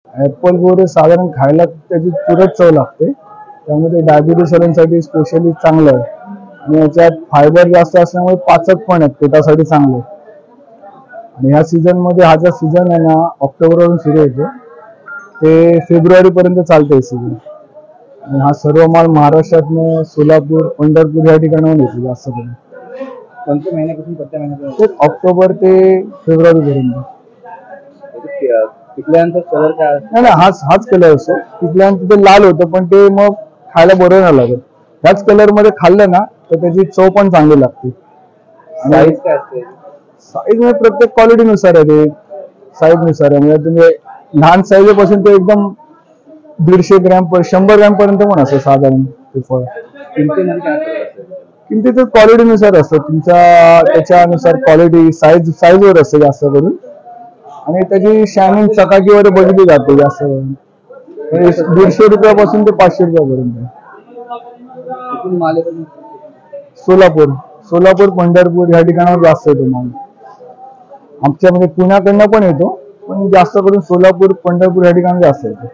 Apple bore साधारण खायला त्याची तुरंत चव लागते, त्यामुळे डायबिटीस वाल्यांसाठी स्पेशली चांगलं आहे. आणि याच्यात फायबर जास्त असल्यामुळे पाचक पण आहेत, पोटासाठी चांगले. आणि ह्या सीझन मध्ये हा जो सीझन आहे ना, ऑक्टोबर वरून सुरू होतो ते फेब्रुवारी पर्यंत चालते सीझन. आणि हा सर्व माल महाराष्ट्रातनं सोलापूर, पंढरपूर या ठिकाणाहून येतो जास्त करून. कोणत्या महिन्यापासून कोणत्या महिन्यापर्यंत? ते ऑक्टोबर ते फेब्रुवारी पर्यंत. पिकल्यानंतर कलर काय नाही नाही, हाच कलर असतो. पिकल्यानंतर ते लाल होतं, पण ते मग खायला बरं नाही लागत. ह्याच कलर मध्ये खाल्लं ना तर त्याची चव पण चांगली लागते. साईज काय असते? साईज म्हणजे प्रत्येक क्वालिटीनुसार आहे, ते साईज नुसार आहे. म्हणजे तुम्ही लहान साईज पासून ते एकदम 150 ग्रॅम 100 ग्रॅम पर्यंत पण असतं साधारण ते फळ. किमतीमध्ये काय फरक असतो? किमती तर क्वालिटीनुसार असतं, तुमच्या त्याच्यानुसार क्वालिटी साईजवर असते जास्त करून. आणि त्याची शायनिंग चकाकीवर बघितली जाते जास्त करून. 150 रुपयापासून ते 500 रुपयापर्यंत. इथून माल येतो? सोलापूर, पंढरपूर या ठिकाणावर जास्त येतो माल. आमच्यामध्ये पुण्याकडनं पण येतो, पण जास्त करून सोलापूर, पंढरपूर या ठिकाणी जास्त येतो.